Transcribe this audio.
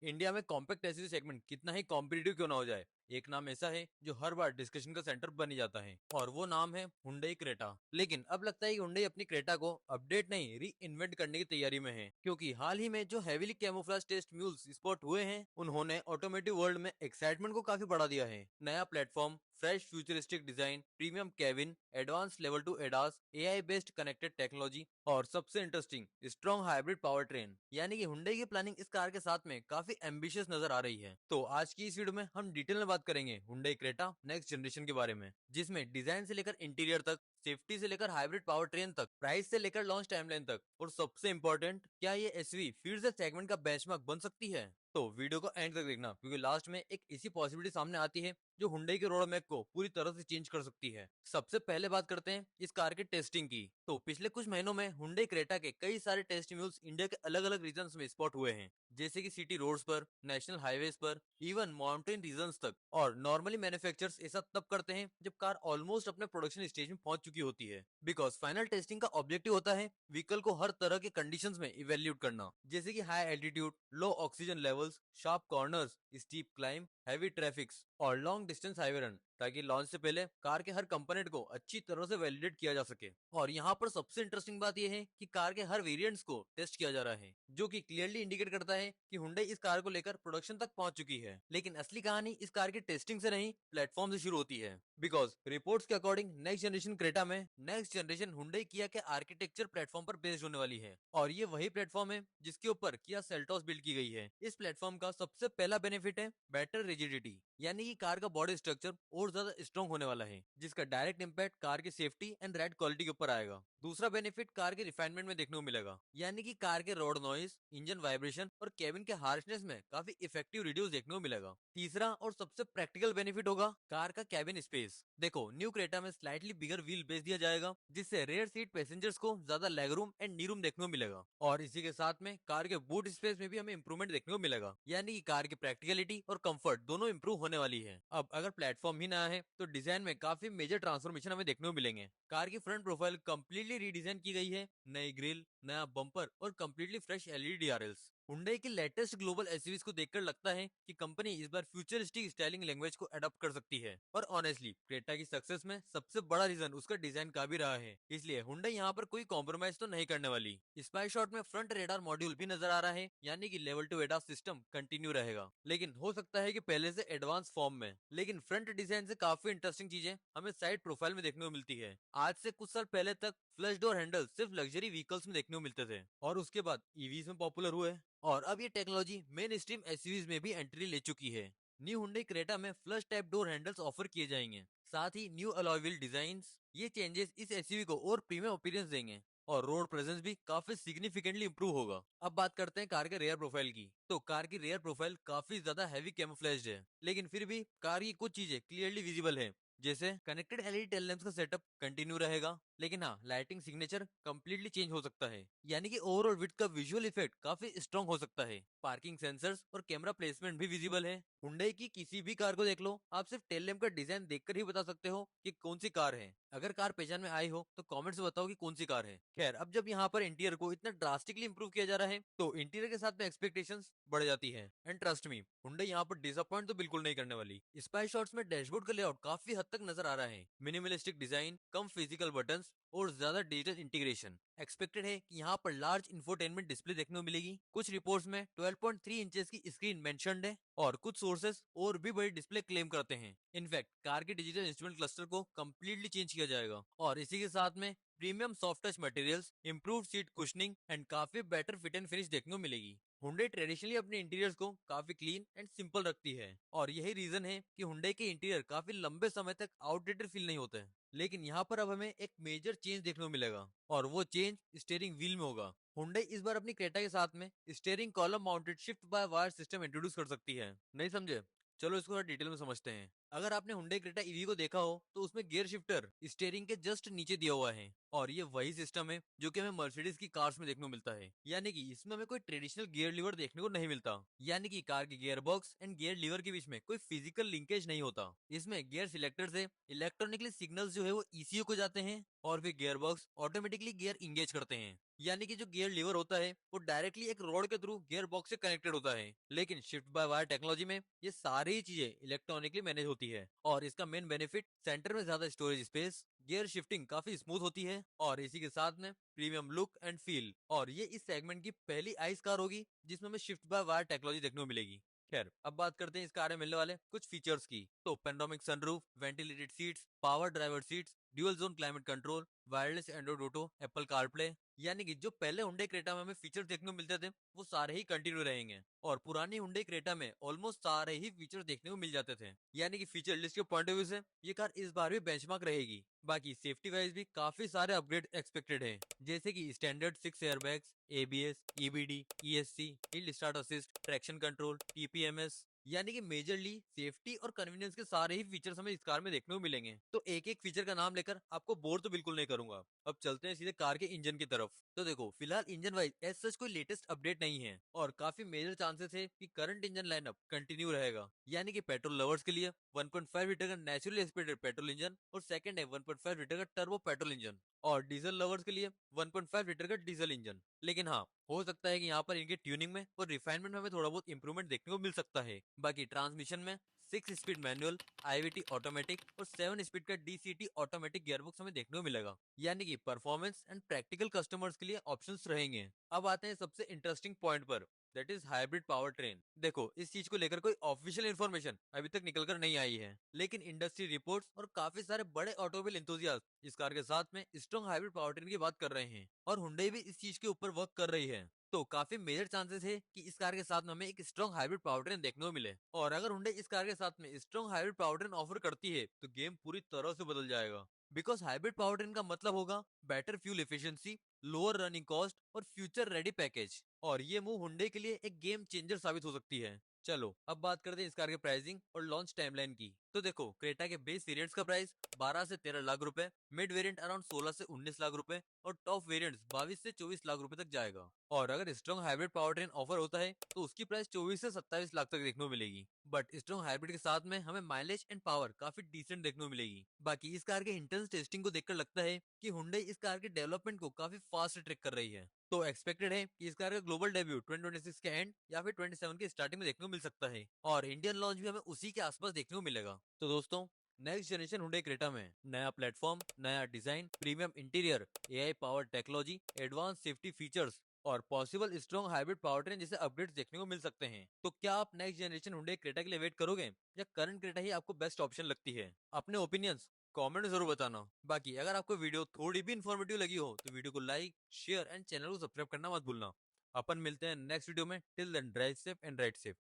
India में compact SUV segment कितना ही competitive क्यों ना हो जाए, एक नाम ऐसा है जो हर बार डिस्कशन का सेंटर बन जाता है और वो नाम है हुंडई क्रेटा। लेकिन अब लगता है कि हुंडई अपनी क्रेटा को अपडेट नहीं री इन्वेंट करने की तैयारी में है, क्योंकि हाल ही में जो heavily camouflage test mules spot हुए हैं उन्होंने ऑटोमेटिव वर्ल्ड में एक्साइटमेंट को काफी बढ़ा दिया है। नया platform, fresh futuristic design, premium cabin, advance level 2 ADAS, AI based connected technology और सबसे interesting strong hybrid power train, यानी कि हुंडई की प्लानिंग इस कार के साथ में काफी एम्बिशियस नजर आ रही है। तो आज की इस वीडियो में हम डिटेल में बात करेंगे हुंडई क्रेटा नेक्स्ट जनरेशन के बारे में, जिसमें डिजाइन से लेकर इंटीरियर तक, सेफ्टी से लेकर हाइब्रिड पावर ट्रेन तक, प्राइस से लेकर लॉन्च टाइमलाइन तक, और सबसे इंपॉर्टेंट, क्या ये एसयूवी फिर से सेगमेंट का बेंचमार्क बन सकती है। तो वीडियो को एंड तक देखना, क्योंकि लास्ट में एक ऐसी पॉसिबिलिटी सामने आती है जो हुंडई के रोड मैप को पूरी तरह से चेंज कर सकती है। सबसे पहले बात करते हैं इस कार के टेस्टिंग की। तो पिछले कुछ महीनों में हुंडई क्रेटा के कई सारे टेस्ट म्यूल्स इंडिया के अलग अलग रीजन्स में स्पॉट हुए हैं, जैसे कि सिटी रोड्स पर, नेशनल हाईवेज पर, इवन माउंटेन रीजन्स तक। और नॉर्मली मैन्युफैक्चरर्स ऐसा तब करते हैं जब कार ऑलमोस्ट अपने प्रोडक्शन स्टेज में पहुंच चुकी होती है, बिकॉज फाइनल टेस्टिंग का ऑब्जेक्टिव होता है व्हीकल को हर तरह के कंडीशंस में इवेल्यूट करना, जैसे कि high altitude, low oxygen levels, sharp corners, steep climb, heavy traffics और लॉन्ग डिस्टेंस हाईवे रन, ताकि लॉन्च से पहले कार के हर कंपोनेंट को अच्छी तरह से वैलिडेट किया जा सके। और यहाँ पर सबसे इंटरेस्टिंग बात यह है कि कार के हर वेरिएंट्स को टेस्ट किया जा रहा है, जो कि क्लियरली इंडिकेट करता है कि हुंडई इस कार को लेकर प्रोडक्शन तक पहुंच चुकी है। लेकिन असली कहानी इस कार की टेस्टिंग से नहीं, प्लेटफॉर्म से शुरू होती है, बिकॉज रिपोर्ट्स के अकॉर्डिंग नेक्स्ट जनरेशन क्रेटा में नेक्स्ट जनरेशन हुंडई किया के आर्किटेक्चर प्लेटफॉर्म पर बेस्ड होने वाली है। और ये वही प्लेटफॉर्म है जिसके ऊपर किया सेल्टॉस बिल्ड की गई है। इस प्लेटफॉर्म का सबसे पहला बेनिफिट है बेटर रिजिडिटी, यानी कि कार का बॉडी स्ट्रक्चर और ज्यादा स्ट्रॉन्ग होने वाला है, जिसका डायरेक्ट इंपैक्ट कार की सेफ्टी एंड राइड क्वालिटी के ऊपर आएगा। दूसरा बेनिफिट कार के रिफाइनमेंट में देखने को मिलेगा, यानी कि कार के रोड नॉइस, इंजन वाइब्रेशन और केबिन के हार्शनेस में काफी इफेक्टिव रिड्यूस देखने को मिलेगा। तीसरा और सबसे प्रैक्टिकल बेनिफिट होगा कार का कैबिन स्पेस। देखो, न्यू क्रेटा में स्लाइटली बिगर व्हील बेस दिया जाएगा, जिससे रेयर सीट पैसेंजर्स को ज्यादा leg room and knee room देखने को मिलेगा। और इसी के साथ में कार के बूट स्पेस में भी हमें इंप्रूवमेंट देखने को मिलेगा, यानी कि कार की प्रैक्टिकलिटी और कंफर्ट दोनों इंप्रूव होने वाली है। अब अगर प्लेटफॉर्म ही नया है तो डिजाइन में काफी मेजर ट्रांसफॉर्मेशन हमें देखने को मिलेंगे। कार की फ्रंट प्रोफाइल कंप्लीटली रीडिजाइन की गई है, नई ग्रिल, नया बम्पर और completely fresh LED DRLs. Hyundai की लेटेस्ट ग्लोबल एसयूवीज को देखकर लगता है कि कंपनी इस बार फ्यूचरिस्टिक स्टाइलिंग लैंग्वेज को अडॉप्ट कर सकती है। और ऑनेस्टली क्रेटा की सक्सेस में सबसे बड़ा रीजन उसका डिजाइन का भी रहा है, इसलिए हुंडई यहाँ पर कोई कॉम्प्रोमाइज तो नहीं करने वाली। स्पाई शॉट में फ्रंट रेडार मॉड्यूल भी नजर आ रहा है, यानी कि लेवल 2 एडास सिस्टम कंटिन्यू रहेगा, लेकिन हो सकता है कि पहले से एडवांस फॉर्म में। लेकिन फ्रंट डिजाइन से काफी इंटरेस्टिंग चीजें हमें साइड प्रोफाइल में देखने को मिलती है। आज से कुछ साल पहले तक फ्लश डोर हैंडल सिर्फ लग्जरी व्हीकल्स में देखने को मिलते थे, और उसके बाद ईवीज में पॉपुलर हुए, और अब ये टेक्नोलॉजी मेन स्ट्रीम एसयूवीज में भी एंट्री ले चुकी है। न्यू हुंडई क्रेटा में flush type door handles offer किए जाएंगे, साथ ही न्यू अलॉय व्हील डिजाइन्स। ये चेंजेस इस एसयूवी को और प्रीमियम अपीयरेंस देंगे, और रोड प्रेजेंस भी काफी सिग्निफिकेंटली इंप्रूव होगा। अब बात करते हैं कार के रेयर प्रोफाइल की। तो कार की रेयर प्रोफाइल काफी ज्यादा हैवी कैमोफ्लेज्ड है, लेकिन फिर भी कार की कुछ चीजें क्लियरली विजिबल है, जैसे कनेक्टेड एलईडी टेल लैंप्स का सेटअप कंटिन्यू रहेगा, लेकिन हाँ, लाइटिंग सिग्नेचर कंप्लीटली चेंज हो सकता है, यानी कि ओवरऑल विड्थ का विजुअल इफेक्ट काफी स्ट्रॉन्ग हो सकता है। पार्किंग सेंसर्स और कैमरा प्लेसमेंट भी विजिबल है। हुंडई की किसी भी कार को देख लो, आप सिर्फ टेल लैंप का डिजाइन देखकर ही बता सकते हो कि कौन सी कार है। अगर कार पहचान में आई हो तो कमेंट्स में बताओ कि कौन सी कार है। खैर, अब जब यहाँ पर इंटीरियर को इतना ड्रास्टिकली इंप्रूव किया जा रहा है तो इंटीरियर के साथ में एक्सपेक्टेशंस बढ़ जाती है। एंड ट्रस्ट मी, हुंडई यहाँ पर डिसअपॉइंट तो बिल्कुल नहीं करने वाली। स्पाई शॉट्स में डैशबोर्ड का लेआउट काफी हद तक नजर आ रहा है, मिनिमलिस्टिक डिजाइन, कम फिजिकल बटन्स और ज्यादा डिजिटल इंटीग्रेशन। एक्सपेक्टेड है कि यहाँ पर लार्ज इंफोटेनमेंट डिस्प्ले देखने को मिलेगी। कुछ रिपोर्ट्स में 12.3 इंचेस की स्क्रीन मेंशन्ड है, और कुछ सोर्सेस और भी बड़ी डिस्प्ले क्लेम करते हैं। इनफैक्ट कार के डिजिटल इंस्ट्रूमेंट क्लस्टर को कंप्लीटली चेंज किया जाएगा, और इसी के साथ में premium soft touch materials, improved seat cushioning and काफी बेटर फिट एंड फिनिश देखने को मिलेगी। हुंडई ट्रेडिशनली अपने इंटीरियर्स को काफी क्लीन एंड सिंपल रखती है, और यही रीजन है कि हुंडई के इंटीरियर काफी लंबे समय तक आउटडेटेड फील नहीं होते। लेकिन यहाँ पर अब हमें एक मेजर चेंज देखने को मिलेगा, और वो चेंज स्टीयरिंग व्हील में होगा। हुंडई इस बार अपनी क्रेटा के साथ में steering column mounted shift by wire system introduce कर सकती है। नहीं समझे? चलो इसको थोड़ा डिटेल में समझते हैं। अगर आपने हुंडई क्रेटा ईवी को देखा हो तो उसमें गियर शिफ्टर स्टीयरिंग के जस्ट नीचे दिया हुआ है, और ये वही सिस्टम है जो कि हमें मर्सिडीज की कार्स में देखने को मिलता है, यानी कि इसमें हमें कोई ट्रेडिशनल गियर लीवर देखने को नहीं मिलता, यानी कि कार के gear box and gear lever के बीच में कोई फिजिकल लिंकेज नहीं होता। इसमें गियर सिलेक्टर से इलेक्ट्रॉनिकली सिग्नल्स जो है वो ईसीयू को जाते हैं और फिर gear box automatically gear engage करते हैं, यानी कि जो गियर लीवर होता है वो डायरेक्टली एक रोड के थ्रू गियर बॉक्स से कनेक्टेड होता है। लेकिन शिफ्ट बाय वायर टेक्नोलॉजी में ये सारी चीजें इलेक्ट्रॉनिकली मैनेज होती है और इसका मेन बेनिफिट सेंटर में ज्यादा स्टोरेज स्पेस, गियर शिफ्टिंग काफी स्मूथ होती है और इसी के साथ में प्रीमियम लुक एंड फील। और ये इस सेगमेंट की पहली आइस कार होगी जिसमें हमें शिफ्ट बाय वायर टेक्नोलॉजी देखने को मिलेगी। खैर, अब बात करते हैं इस कार में मिलने वाले कुछ फीचर्स की। तो panoramic sunroof, ventilated seats, power driver seats, dual zone climate control, wireless Android auto, Apple CarPlay, यानी कि जो पहले हुंडई क्रेटा में हमें फीचर्स देखने को मिलते थे वो सारे ही कंटिन्यू रहेंगे और पुरानी हुंडई क्रेटा में ऑलमोस्ट सारे ही फीचर्स देखने को मिल जाते थे, यानी कि फीचर लिस्ट के पॉइंट ऑफ व्यू से ये कार इस बार भी बेंचमार्क रहेगी। बाकी सेफ्टी वाइज भी काफी सारे अपग्रेड एक्सपेक्टेड है, जैसे कि standard 6 airbags, ABS, EBD, ESC, hill start assist, traction control, TPMS, यानी कि मेजरली सेफ्टी और कन्वीनियंस के सारे ही फीचर्स हमें इस कार में देखने को मिलेंगे। तो एक एक फीचर का नाम लेकर आपको बोर तो बिल्कुल नहीं करूंगा। अब चलते हैं सीधे कार के इंजन की तरफ। तो देखो, फिलहाल इंजन वाइज एज सच कोई लेटेस्ट अपडेट नहीं है और काफी मेजर चांसेस है कि करंट इंजन लाइनअप कंटिन्यू रहेगा, यानी कि पेट्रोल लवर्स के लिए 1.5 लीटर का नेचुरली एस्पिरेटेड पेट्रोल इंजन और सेकंड है 1.5 लीटर का टर्बो पेट्रोल इंजन, और डीजल लवर्स के लिए 1.5 लीटर का डीजल इंजन। लेकिन हाँ, हो सकता है कि यहाँ पर इनके ट्यूनिंग में और रिफाइनमेंट में हमें थोड़ा बहुत इंप्रूवमेंट देखने को मिल सकता है। बाकी ट्रांसमिशन में 6 स्पीड मैनुअल, आईवीटी ऑटोमेटिक और 7 स्पीड का डीसीटी ऑटोमेटिक गियरबॉक्स हमें देखने को मिलेगा, यानी कि परफॉर्मेंस एंड प्रैक्टिकल कस्टमर्स के लिए ऑप्शंस रहेंगे। अब आते हैं सबसे इंटरेस्टिंग पॉइंट पर, that is hybrid power train. देखो, इस चीज को लेकर कोई ऑफिशियल इन्फॉर्मेशन अभी तक निकल कर नहीं आई है, लेकिन इंडस्ट्री रिपोर्ट्स और काफी सारे बड़े ऑटोमोबाइल एंथुसियास्ट इस कार के साथ में स्ट्रॉन्ग हाइब्रिड पावर ट्रेन की बात कर रहे हैं और हुंडई भी इस चीज के ऊपर वर्क कर रही है। तो काफी मेजर चांसेस है कि इस कार के साथ में हमें एक स्ट्रॉन्ग हाइब्रिड पावर ट्रेन देखने को मिले, और अगर हुंडई इस कार के साथ में strong hybrid power train offer करती है तो गेम पूरी तरह से बदल जाएगा। बिकॉज हाइब्रिड पावर ट्रेन का मतलब होगा better fuel efficiency, lower running cost और फ्यूचर रेडी पैकेज, और ये मूव हुंडई के लिए एक गेम चेंजर साबित हो सकती है। चलो, अब बात करते हैं इस कार के प्राइसिंग और लॉन्च टाइमलाइन की। तो देखो, क्रेटा के बेस वेरिएंट्स का प्राइस 12 से 13 लाख रुपए, मिड वेरिएंट अराउंड 16 से 19 लाख रुपए और टॉप वेरिएंट्स 22 से 24 लाख रुपए तक जाएगा। और अगर strong hybrid power train offer होता है तो उसकी प्राइस 24 से 27 लाख तक देखने को मिलेगी। बट स्ट्रॉन्ग हाइब्रिड के साथ में हमें माइलेज एंड पावर काफी डिसेंट देखने को मिलेगी। बाकी इस कार के इंटेंस टेस्टिंग को देखकर लगता है कि हुंडई इस कार के डेवलपमेंट को काफी फास्ट ट्रैक कर रही है। तो एक्सपेक्टेड है कि इस कार का ग्लोबल डेब्यू 2026 के एंड या फिर 27 के स्टार्टिंग में देखने को मिल सकता है, और इंडियन लॉन्च भी हमें उसी के आसपास देखने को मिलेगा। तो दोस्तों, नेक्स्ट जनरेशन हुंडई क्रेटा में नया प्लेटफॉर्म, नया design, premium interior, AI power technology, advance safety features और पॉसिबल स्ट्रॉन्ग हाइब्रिड पावरट्रेन जैसे अपडेट्स देखने को मिल सकते हैं। तो क्या आप नेक्स्ट जनरेशन हुंडई क्रेटा के लिए वेट करोगे या करंट क्रेटा ही आपको बेस्ट ऑप्शन लगती है? अपने ओपिनियंस कमेंट में जरूर बताना। बाकी अगर आपको वीडियो थोड़ी भी इन्फॉर्मेटिव लगी हो तो वीडियो को लाइक, शेयर एंड चैनल को सब्सक्राइब करना मत भूलना। अपन मिलते हैं नेक्स्ट वीडियो में। Till then drive safe and ride safe.